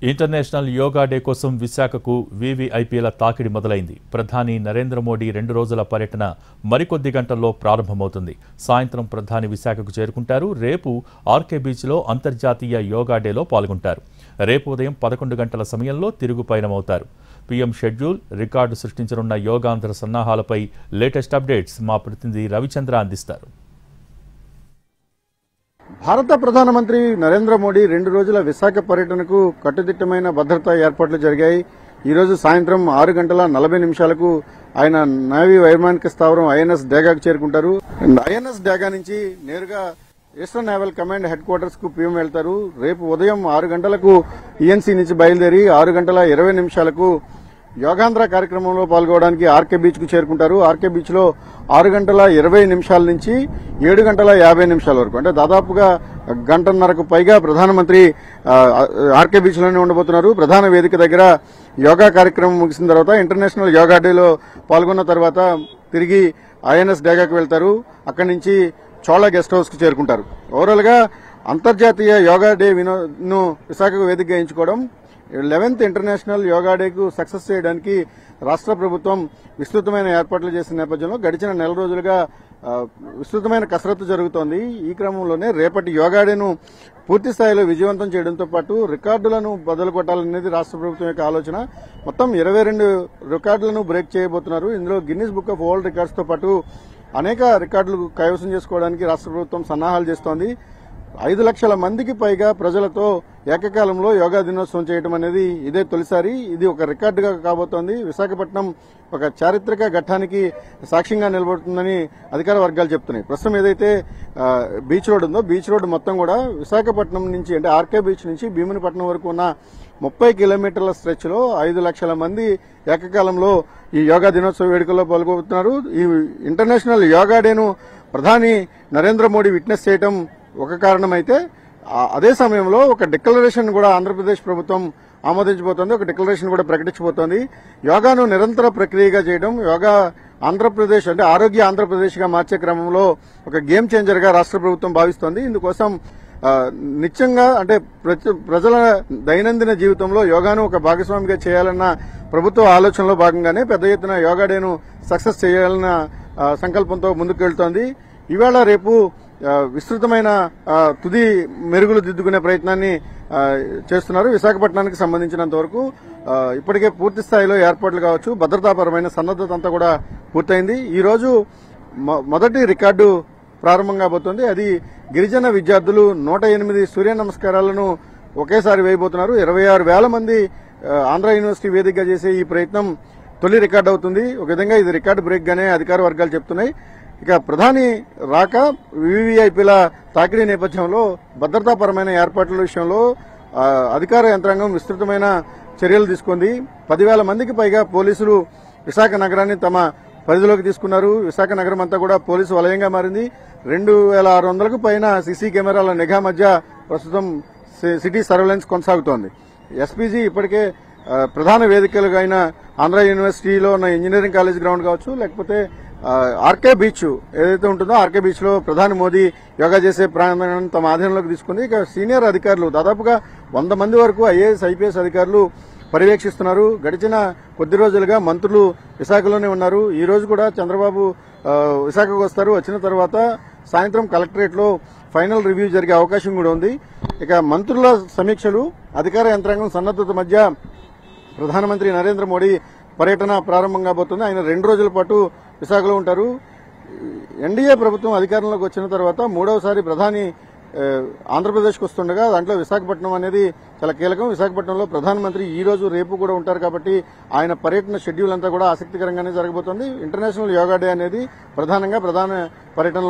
International yoga day కోసం విశాఖకు వీవీఐపీల తాకిడి మొదలైంది. ప్రధాని నరేంద్ర మోడీ 2 రోజుల పర్యటన మరికొద్ది గంటల్లో ప్రారంభమవుతుంది. సాయంత్రం ప్రధాని విశాఖకు చేరుకుంటారు. రేపు ఆర్కే బీచ్లో అంతర్జాతీయ యోగా డేలో పాల్గొంటారు. రేపు ఉదయం 11 గంటల సమయంలో తిరుగు పయనమవుతారు. పీఎం షెడ్యూల్, రికార్డు సృష్టించనున్న యోగాంధ్ర సన్నాహాలపై లేటెస్ట్ అప్డేట్స్ మా ప్రతినిధి రవిచంద్ర అందిస్తారు. భారత ప్రధానమంత్రి నరేంద్ర మోడీ 2 రోజుల విశాఖ పర్యటనకు కట్టుదిట్టమైన భద్రతా ఏర్పాట్లు జరిగాయి. ఈ రోజు సాయంత్రం 6 గంటల 40 నిమిషాలకు ఆయన నేవీ వైమానిక స్థావరం ఐఎన్ఎస్ డేగాకు చేరుకుంటారు. ఐఎన్ఎస్ డేగా నుంచి నేరుగా eastern naval command head quarters కు పీఎం వెళ్తారు. రేపు ఉదయం 6 గంటలకు ఈఎన్సీ నుంచి బయలుదేరి 6 గంటల 20 నిమిషాలకు యోగాంధ్ర కార్యక్రమంలో పాల్గొనడానికి ఆర్కే బీచ్ కు చేరుకుంటారు. ఆర్కే బీచ్ లో 6 గంటల 20 నిమిషాల నుంచి 7 గంటల 50 నిమిషాల వరకు, అంటే దాదాపుగా గంటన్నరకు పైగా ప్రధానమంత్రి ఆర్కే బీచ్ లోనే ఉండబోతున్నారు. ప్రధాన వేదిక దగ్గర యోగా కార్యక్రమం ముగిసిన తర్వాత ఇంటర్నేషనల్ యోగా డేలో పాల్గొన్న తర్వాత తిరిగి ఐఎన్ఎస్ డేగాకు వెళ్తారు. అక్కడి నుంచి చోళ గెస్ట్ హౌస్ కు చేరుకుంటారు. ఓవరాల్ గా అంతర్జాతీయ యోగా డే ను విశాఖకు వేదికగా ఎంచుకోవడం 11th ఇంటర్నేషనల్ యోగా డేకు సక్సెస్ చేయడానికి రాష్ట్ర ప్రభుత్వం విస్తృతమైన ఏర్పాట్లు చేసిన నేపథ్యంలో గడిచిన నెల రోజులుగా విస్తృతమైన కసరత్తు జరుగుతోంది. ఈ క్రమంలోనే రేపటి యోగా డేను పూర్తి స్థాయిలో విజయవంతం చేయడంతో పాటు రికార్డులను బదులు కొట్టాలనేది రాష్ట్ర ప్రభుత్వం యొక్క ఆలోచన. మొత్తం 22 రికార్డులను బ్రేక్ చేయబోతున్నారు. ఇందులో Guinness book of world records తో పాటు అనేక రికార్డులు కైవసం చేసుకోవడానికి రాష్ట్ర ప్రభుత్వం సన్నాహాలు చేస్తోంది. 5 లక్షల మందికి పైగా ప్రజలతో ఏకకాలంలో యోగా దినోత్సవం చేయడం అనేది ఇదే తొలిసారి. ఇది ఒక రికార్డుగా కాబోతోంది. విశాఖపట్నం ఒక చారిత్రక ఘట్టానికి సాక్ష్యంగా నిలబడుతుందని అధికార వర్గాలు చెప్తున్నాయి. ప్రస్తుతం ఏదైతే బీచ్ రోడ్ ఉందో, బీచ్ రోడ్ మొత్తం కూడా విశాఖపట్నం నుంచి, అంటే ఆర్కే బీచ్ నుంచి భీమునిపట్నం వరకు ఉన్న 30 కిలోమీటర్ల స్ట్రెచ్ లో 5 లక్షల మంది ఏకకాలంలో ఈ యోగా దినోత్సవ వేడుకల్లో పాల్గొతున్నారు. ఈ ఇంటర్నేషనల్ యోగా డేను ప్రధాని నరేంద్ర మోడీ విట్నెస్ చేయడం ఒక కారణమైతే, అదే సమయంలో ఒక డిక్లరేషన్ కూడా ఆంధ్రప్రదేశ్ ప్రభుత్వం ఆమోదించబోతోంది. ఒక డిక్లరేషన్ కూడా ప్రకటించబోతోంది. యోగాను నిరంతర ప్రక్రియగా చేయడం, యోగా ఆంధ్రప్రదేశ్ అంటే ఆరోగ్య ఆంధ్రప్రదేశ్ గా మార్చే క్రమంలో ఒక గేమ్ చేంజర్ గా రాష్ట్ర ప్రభుత్వం భావిస్తోంది. ఇందుకోసం నిత్యంగా, అంటే ప్రజల దైనందిన జీవితంలో యోగాను ఒక భాగస్వామిగా చేయాలన్న ప్రభుత్వ ఆలోచనలో భాగంగానే పెద్ద ఎత్తున యోగా డేను సక్సెస్ చేయాలన్న సంకల్పంతో ముందుకు వెళ్తోంది. ఇవాళ రేపు విస్తృతమైన తుది మెరుగులు దిద్దుకునే ప్రయత్నాన్ని చేస్తున్నారు. విశాఖపట్నానికి సంబంధించినంత వరకు ఇప్పటికే పూర్తి స్థాయిలో ఏర్పాట్లు కావచ్చు, భద్రతాపరమైన సన్నద్దత అంతా కూడా పూర్తయింది. ఈ రోజు మొదటి రికార్డు ప్రారంభం కాబోతోంది. అది గిరిజన విద్యార్థులు 108 సూర్య నమస్కారాలను ఒకేసారి వేయబోతున్నారు. 26,000 మంది ఆంధ్ర యూనివర్సిటీ వేదికగా చేసే ఈ ప్రయత్నం తొలి రికార్డు అవుతుంది. ఒక విధంగా ఇది రికార్డు బ్రేక్ గానే అధికార వర్గాలు చెప్తున్నాయి. ఇక ప్రధాని రాక, వీవీఐపీల తాకిడి నేపథ్యంలో భద్రతాపరమైన ఏర్పాట్ల విషయంలో అధికార యంత్రాంగం విస్తృతమైన చర్యలు తీసుకుంది. 10,000 మందికి పైగా పోలీసులు విశాఖ నగరాన్ని తమ పరిధిలోకి తీసుకున్నారు. విశాఖ నగరం అంతా కూడా పోలీసు వలయంగా మారింది. 2,600కు పైన సీసీ కెమెరాల నిఘా మధ్య ప్రస్తుతం సిటీ సర్వేలెన్స్ కొనసాగుతోంది. ఎస్పీజీ ఇప్పటికే ప్రధాన వేదికలుగా అయిన ఆంధ్ర యూనివర్సిటీలో ఉన్న ఇంజనీరింగ్ కాలేజ్ గ్రౌండ్ కావచ్చు, లేకపోతే ఆర్కే బీచ్ ఏదైతే ఉంటుందో ఆర్కే బీచ్ లో ప్రధాని మోదీ యోగా చేసే ప్రాంతాన్ని తమ ఆధీనంలోకి తీసుకుంది. ఇక సీనియర్ అధికారులు దాదాపుగా 100 మంది వరకు ఐఏఎస్, ఐపీఎస్ అధికారులు పర్యవేక్షిస్తున్నారు. గడిచిన కొద్ది రోజులుగా మంత్రులు విశాఖలోనే ఉన్నారు. ఈ రోజు కూడా చంద్రబాబు విశాఖకు వస్తారు. వచ్చిన తర్వాత సాయంత్రం కలెక్టరేట్ లో ఫైనల్ రివ్యూ జరిగే అవకాశం కూడా ఉంది. ఇక మంత్రుల సమీక్షలు, అధికార యంత్రాంగం సన్నద్దత మధ్య ప్రధానమంత్రి నరేంద్ర మోడీ పర్యటన ప్రారంభం కాబోతుంది. ఆయన 2 రోజుల పాటు విశాఖలో ఉంటారు. ఎన్డీఏ ప్రభుత్వం అధికారంలోకి వచ్చిన తర్వాత 3వసారి ప్రధాని ఆంధ్రప్రదేశ్కి వస్తుండగా దాంట్లో విశాఖపట్నం అనేది చాలా కీలకం. విశాఖపట్నంలో ప్రధానమంత్రి ఈ రోజు రేపు కూడా ఉంటారు కాబట్టి ఆయన పర్యటన షెడ్యూల్ అంతా కూడా ఆసక్తికరంగానే జరగబోతోంది. ఇంటర్నేషనల్ యోగా డే అనేది ప్రధానంగా ప్రధాన పర్యటనలో